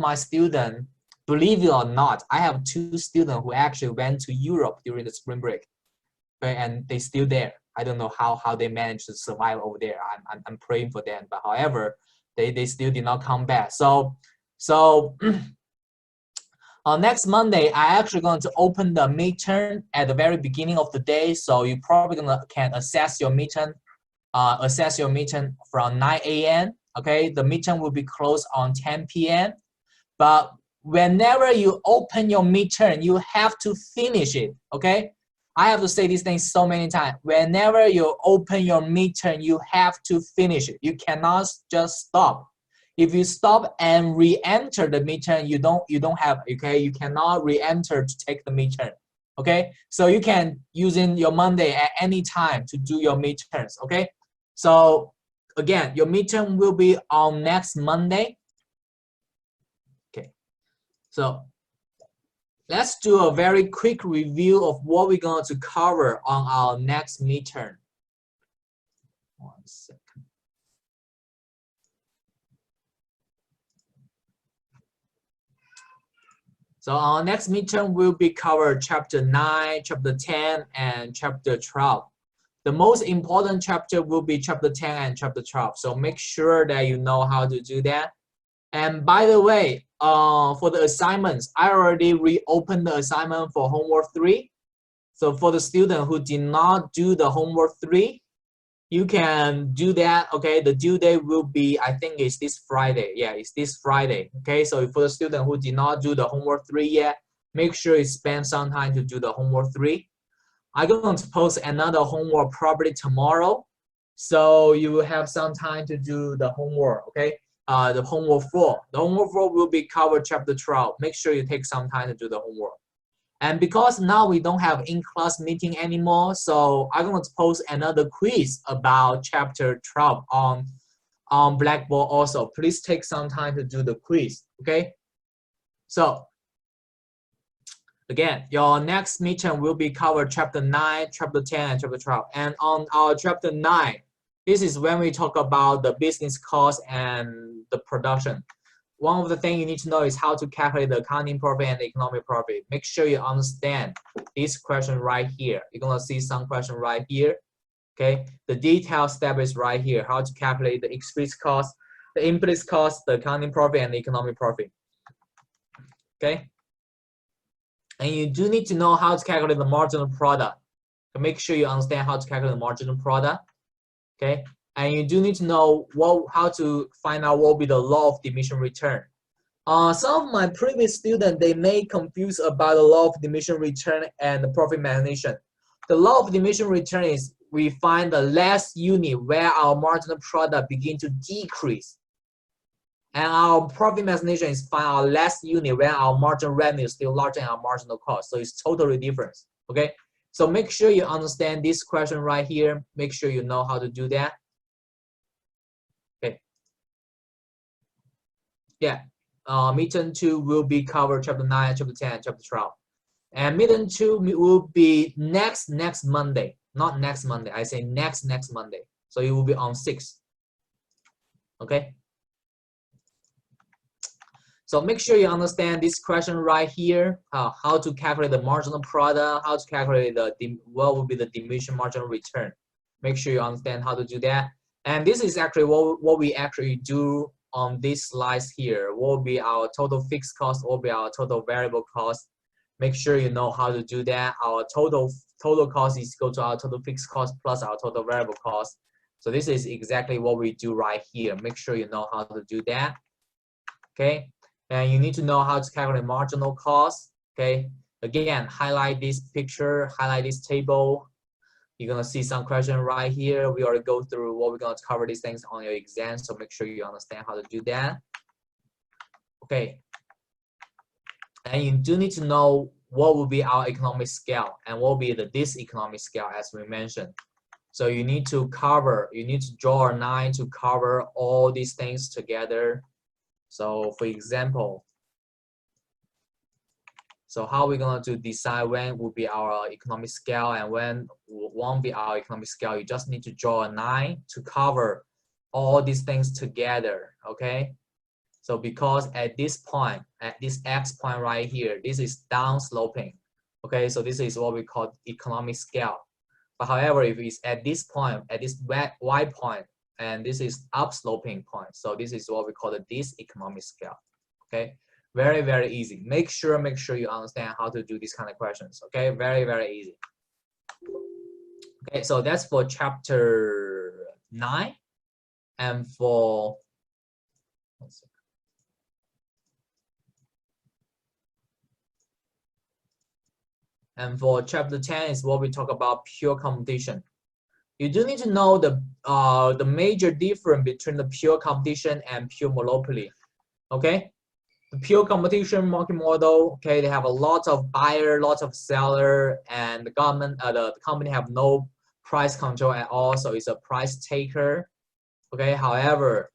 my students, believe it or not, I have 2 students who actually went to Europe during the spring break, okay, and they still there. I don't know how they managed to survive over there. I'm praying for them, but however, they still did not come back. So next Monday, I actually going to open the midterm at the very beginning of the day. So you probably can assess your midterm from 9 a.m. Okay, the midterm will be closed on 10 p.m. But whenever you open your midterm, you have to finish it. Okay, I have to say these things so many times. Whenever you open your midterm, you have to finish it. You cannot just stop. If you stop and re-enter the midterm, you don't have, okay, you cannot re-enter to take the midterm. Okay, so you can using your Monday at any time to do your midterms. Okay, so again, your midterm will be on next Monday. Okay, so let's do a very quick review of what we're going to cover on our next midterm. 1 second. So our next midterm will be covered chapter 9, chapter 10, and chapter 12. The most important chapter will be chapter 10 and chapter 12. So make sure that you know how to do that. And by the way, for the assignments, I already reopened the assignment for homework 3. So for the student who did not do the homework 3, you can do that. Okay, the due date will be, I think it's this Friday. Yeah, it's this Friday. Okay, so for the student who did not do the homework 3 yet, make sure you spend some time to do the homework 3. I'm going to post another homework probably tomorrow, so you will have some time to do the homework. Okay, the homework 4. The homework 4 will be covered chapter 12. Make sure you take some time to do the homework. And because now we don't have in-class meeting anymore, so I'm going to post another quiz about chapter 12 on Blackboard also. Please take some time to do the quiz, okay? So again, your next midterm will be covered chapter 9, chapter 10, and chapter 12. And on our chapter 9, this is when we talk about the business cost and the production. one of the things you need to know is how to calculate the accounting profit and the economic profit. Make sure you understand this question right here. You're gonna see some question right here. Okay, the detailed step is right here. How to calculate the explicit cost, the implicit cost, the accounting profit, and the economic profit. Okay, and you do need to know how to calculate the marginal product. So make sure you understand how to calculate the marginal product. Okay, and you do need to know how to find out what will be the law of diminishing return. Some of my previous students, they may confuse about the law of diminishing return and the profit maximization. The law of diminishing return is we find the last unit where our marginal product begin to decrease. And our profit maximization is find our last unit where our marginal revenue is still larger than our marginal cost. So it's totally different. Okay. So make sure you understand this question right here. Make sure you know how to do that. Okay. Yeah. Midterm 2 will be covered chapter 9, chapter 10, chapter 12. And midterm 2 will be next Monday. Not next Monday. I say next Monday. So it will be on 6th. Okay. So make sure you understand this question right here. How to calculate the marginal product, how to calculate what will be the diminishing marginal return. Make sure you understand how to do that. And this is actually what we actually do on these slides here. What will be our total fixed cost, what will be our total variable cost. Make sure you know how to do that. Our total cost is equal to our total fixed cost plus our total variable cost. So this is exactly what we do right here. Make sure you know how to do that. Okay. And you need to know how to calculate marginal cost. Okay. Again, highlight this picture, highlight this table. You're gonna see some question right here. We already go through what we're gonna cover these things on your exam. So make sure you understand how to do that. Okay. And you do need to know what will be our economic scale and what will be this economic scale as we mentioned. So you need to draw a line to cover all these things together. So for example, so how are we going to decide when will be our economic scale and when won't be our economic scale? You just need to draw a line to cover all these things together, okay? So because at this point, at this X point right here, this is down sloping, okay? So this is what we call economic scale. But however, if it's at this point, at this Y point, and this is upsloping point. So this is what we call the economic scale. Okay, very, very easy. Make sure you understand how to do these kind of questions. Okay, very, very easy. Okay, so that's for chapter 9. And for chapter 10 is what we talk about pure competition. You do need to know the major difference between the pure competition and pure monopoly. Okay, the pure competition market model. Okay, they have a lot of buyer, lots of seller, and the company have no price control at all. So it's a price taker. Okay, however,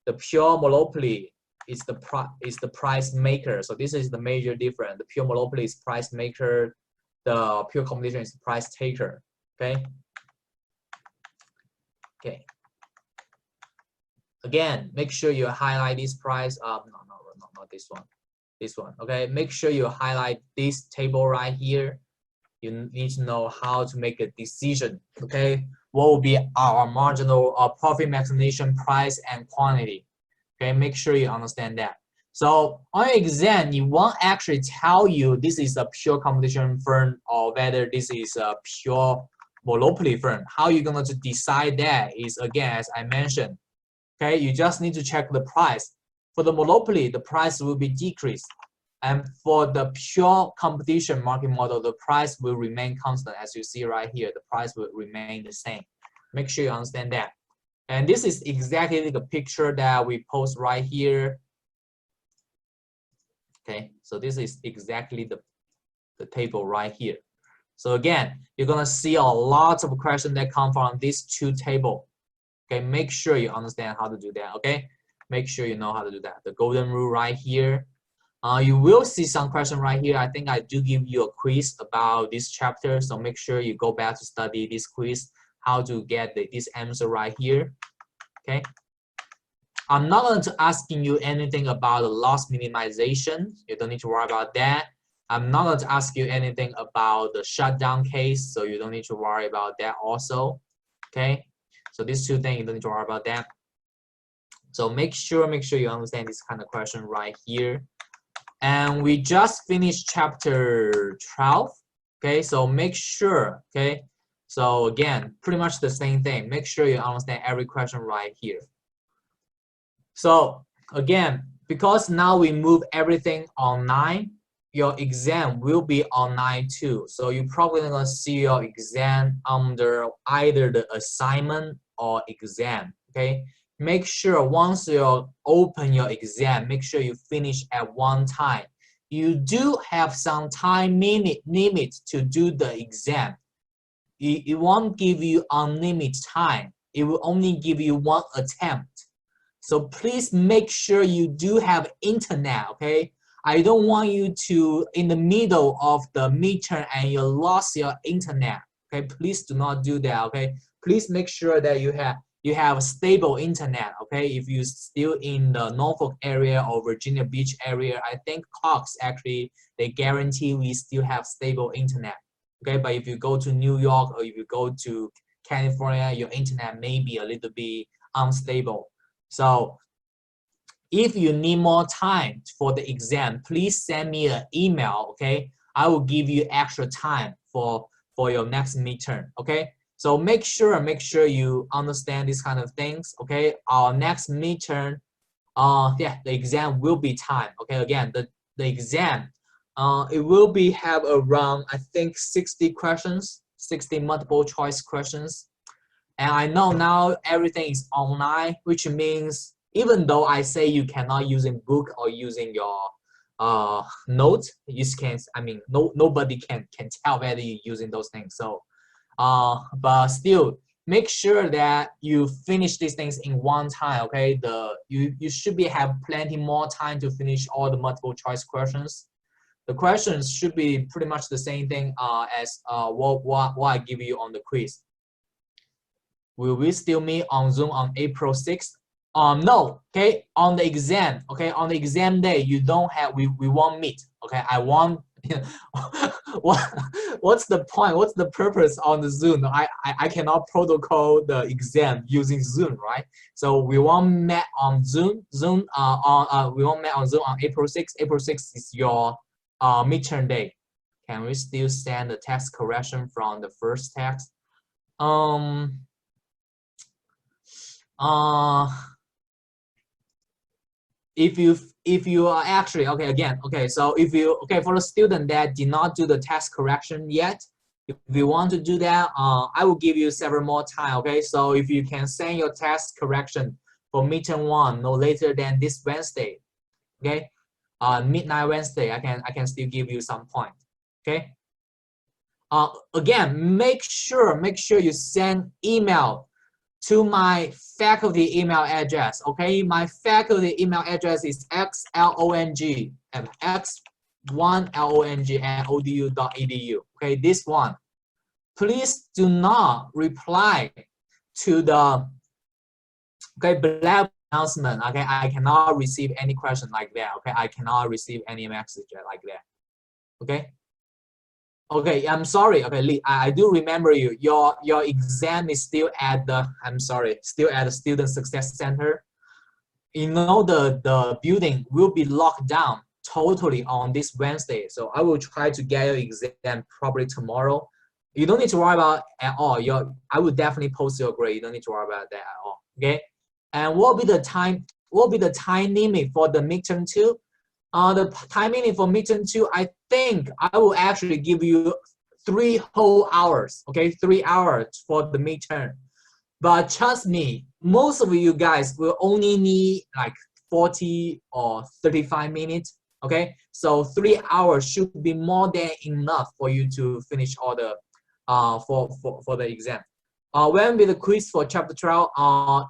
the pure monopoly is the price maker. So this is the major difference. The pure monopoly is price maker. The pure competition is the price taker. Okay. Okay. Again, make sure you highlight this price. Not this one. This one. Okay. Make sure you highlight this table right here. You need to know how to make a decision. Okay. What will be our marginal profit maximization price and quantity? Okay. Make sure you understand that. So on your exam, it won't actually tell you this is a pure competition firm or whether this is a pure monopoly firm. How you're going to decide that is, again, as I mentioned, okay, you just need to check the price. For the monopoly, the price will be decreased. And for the pure competition market model, the price will remain constant. As you see right here, the price will remain the same. Make sure you understand that. And this is exactly the picture that we post right here. Okay, so this is exactly the table right here. So again, you're gonna see a lot of questions that come from these two tables. Okay, make sure you understand how to do that. Okay, make sure you know how to do that. The golden rule right here. You will see some question right here. I think I do give you a quiz about this chapter, so make sure you go back to study this quiz, how to get this answer right here. Okay. I'm not going to asking you anything about the loss minimization. You don't need to worry about that. I'm not going to ask you anything about the shutdown case, so you don't need to worry about that also. Okay, so these two things you don't need to worry about that. So make sure you understand this kind of question right here. And we just finished chapter 12. Okay, so make sure. Okay, so again, pretty much the same thing. Make sure you understand every question right here. So again, because now we move everything online, your exam will be online too. So you're probably gonna see your exam under either the assignment or exam. Okay, make sure once you open your exam, make sure you finish at one time. You do have some time limit to do the exam. It won't give you unlimited time. It will only give you one attempt. So please make sure you do have internet, okay? I don't want you to, in the middle of the midterm and you lost your internet, okay? Please do not do that, okay? Please make sure that you have stable internet, okay? If you're still in the Norfolk area or Virginia Beach area, I think Cox actually, they guarantee we still have stable internet, okay? But if you go to New York or if you go to California, your internet may be a little bit unstable. So if you need more time for the exam, please send me an email, okay? I will give you extra time for your next midterm, okay? So make sure you understand these kind of things, okay? Our next midterm, the exam will be time, okay? Again, the exam, it will be have around, I think, 60 questions, 60 multiple choice questions. And I know now everything is online, which means even though I say you cannot using book or using your notes, you can. I mean, nobody can tell whether you're using those things. So, but still, make sure that you finish these things in one time. Okay, you should have plenty more time to finish all the multiple choice questions. The questions should be pretty much the same thing as what I give you on the quiz. Will we still meet on Zoom on April 6th? No, okay, on the exam, okay, on the exam day, you don't have, we won't meet, okay, I want, what's the point, what's the purpose on the Zoom? I cannot protocol the exam using Zoom, right? So we won't meet on Zoom, we won't meet on Zoom on April 6th. April 6th is your midterm day. Can we still send the text correction from the first text? If you are actually so if you for the student that did not do the test correction yet, if you want to do that, I will give you several more time. Okay, so if you can send your test correction for midterm 1 no later than this Wednesday, okay, midnight Wednesday, I can still give you some point. Okay, again, make sure you send email to my faculty email address, okay? My faculty email address is x1long@odu.edu, okay? This one. Please do not reply to the black announcement, okay? I cannot receive any question like that, okay? I cannot receive any message like that, okay? Okay, I'm sorry. Okay, Lee, I do remember you. Your exam is still at the, still at the Student Success Center. You know the building will be locked down totally on this Wednesday. So I will try to get your exam probably tomorrow. You don't need to worry about at all. I will definitely post your grade. You don't need to worry about that at all. Okay. And what will be the time? What will be the time limit for the midterm 2? The time limit for midterm 2, I think I will actually give you 3 whole hours, okay? 3 hours for the midterm. But trust me, most of you guys will only need like 40 or 35 minutes, okay? So 3 hours should be more than enough for you to finish all the, for the exam. When will the quiz for chapter 12?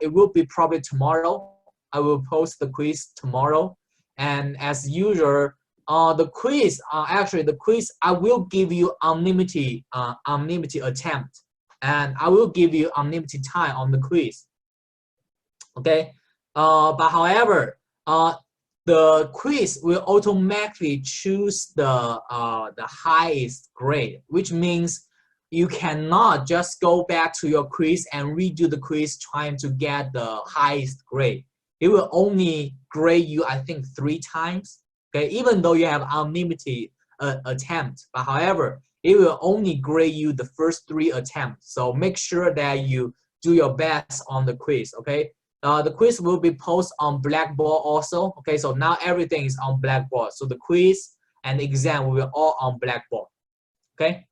It will be probably tomorrow. I will post the quiz tomorrow. And as usual, the quiz, I will give you unlimited attempt, and I will give you unlimited time on the quiz. Okay, But however, the quiz will automatically choose the highest grade, which means you cannot just go back to your quiz and redo the quiz trying to get the highest grade. It will only grade you, I think, 3 times. Okay, even though you have unlimited attempt, but however, it will only grade you the first 3 attempts. So make sure that you do your best on the quiz. Okay. The quiz will be posted on Blackboard also. Okay, so now everything is on Blackboard. So the quiz and the exam will be all on Blackboard. Okay.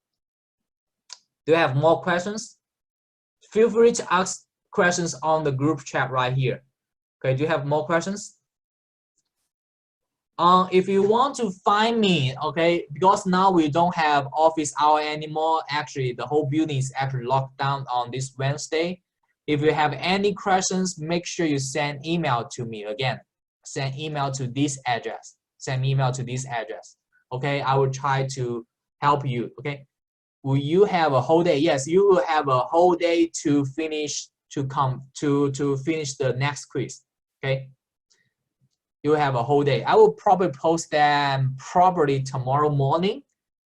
Do you have more questions? Feel free to ask questions on the group chat right here. Okay, do you have more questions? If you want to find me, okay, because now we don't have office hour anymore. Actually, the whole building is actually locked down on this Wednesday. If you have any questions, make sure you send email to me again. Send email to this address. Send email to this address. Okay, I will try to help you. Okay, will you have a whole day? Yes, you will have a whole day to finish to finish the next quiz. Okay, you will have a whole day. I will probably post them probably tomorrow morning.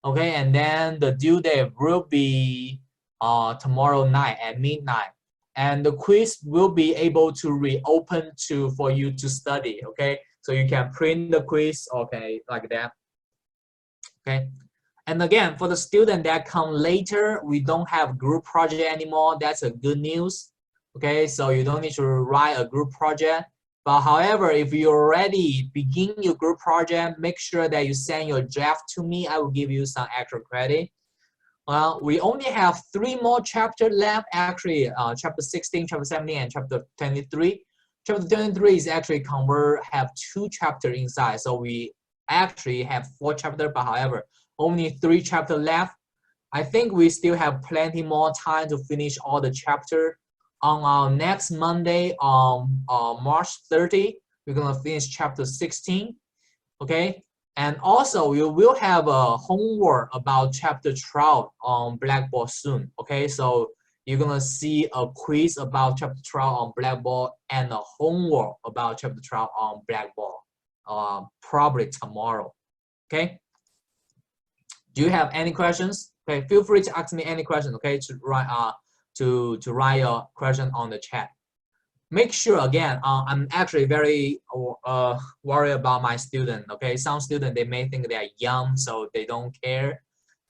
Okay, and then the due date will be tomorrow night at midnight. And the quiz will be able to reopen for you to study, okay? So you can print the quiz, okay, like that, okay? And again, for the student that come later, we don't have group project anymore. That's a good news, okay? So you don't need to write a group project. But however, if you already begin your group project, make sure that you send your draft to me. I will give you some extra credit. Well, we only have 3 more chapters left, actually, chapter 16, chapter 17, and chapter 23. Chapter 23 is actually have 2 chapters inside. So we actually have 4 chapters, but however, only 3 chapters left. I think we still have plenty more time to finish all the chapters. On our next Monday, on March 30, we're gonna finish chapter 16, okay? And also, you will have a homework about chapter 12 on Blackboard soon, okay? So you're gonna see a quiz about chapter 12 on Blackboard and a homework about chapter 12 on Blackboard, probably tomorrow, okay? Do you have any questions? Okay, feel free to ask me any questions, okay? To write your question on the chat. Make sure again, I'm actually very worried about my student. Okay, some students, they may think they are young, so they don't care.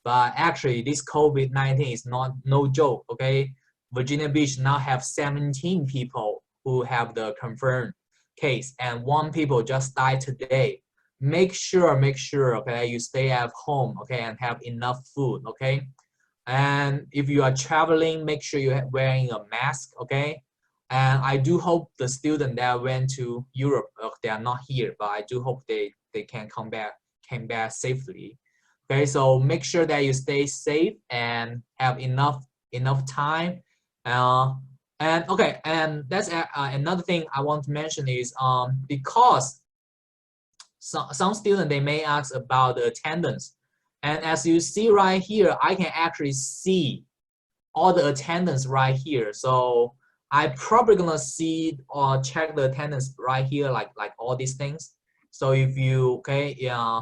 But actually, this COVID-19 is no joke. Okay, Virginia Beach now have 17 people who have the confirmed case, and 1 people just died today. Make sure, okay, you stay at home, okay, and have enough food, okay. And if you are traveling, make sure you're wearing a mask, okay. And I do hope the student that went to Europe, they are not here, but I do hope they can came back safely. Okay, so make sure that you stay safe and have enough time. And okay, and that's another thing I want to mention is because some students, they may ask about the attendance, and as you see right here, I can actually see all the attendance right here. So I probably gonna see or check the attendance right here, like all these things. So if you okay, yeah,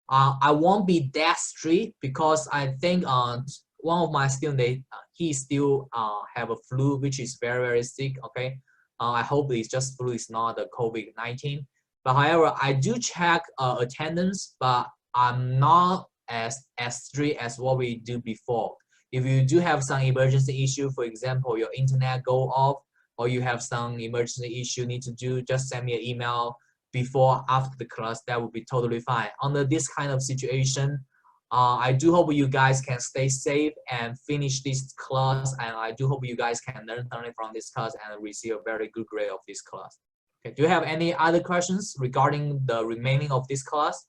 I won't be that strict because I think one of my students, he still have a flu, which is very sick. Okay, I hope it's just flu, it's not the COVID-19. But however, I do check attendance, but I'm not as strict as what we do before. If you do have some emergency issue, for example, your internet go off, or you have some emergency issue need to do, just send me an email before, after the class. That would be totally fine. Under this kind of situation, I do hope you guys can stay safe and finish this class. And I do hope you guys can learn something from this class and receive a very good grade of this class. Okay, do you have any other questions regarding the remaining of this class?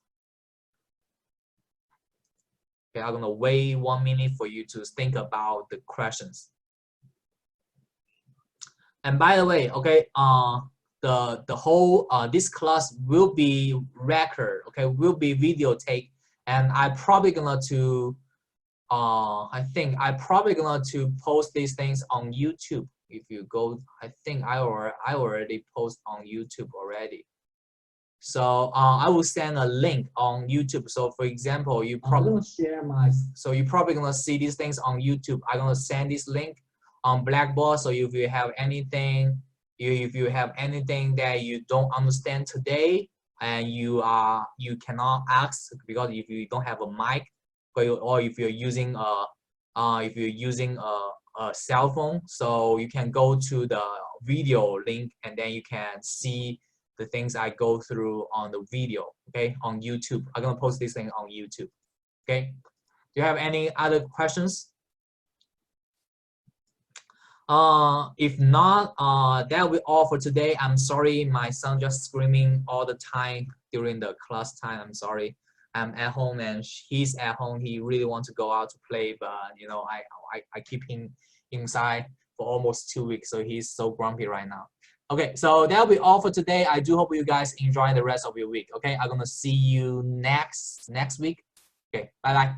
Okay, I'm gonna wait 1 minute for you to think about the questions. And by the way, okay, the whole this class will be record, okay, will be videotape, and I probably gonna to I think I probably gonna to post these things on YouTube. if you go, I think I already post on YouTube already. So I will send a link on YouTube. So for example, you probably gonna share my. So you're probably gonna see these things on YouTube. I'm gonna send this link on Blackboard. So if you have anything, if you have anything that you don't understand today, and you cannot ask because if you don't have a mic, or if you're using a cell phone, so you can go to the video link and then you can see the things I go through on the video, okay, on YouTube. I'm gonna post this thing on YouTube, okay? Do you have any other questions? If not, that will be all for today. I'm sorry, my son just screaming all the time during the class time. I'm sorry. I'm at home and he's at home. He really wants to go out to play, but you know, I keep him inside for almost 2 weeks, so he's so grumpy right now. Okay, so that'll be all for today. I do hope you guys enjoy the rest of your week. Okay, I'm gonna see you next week. Okay, bye bye.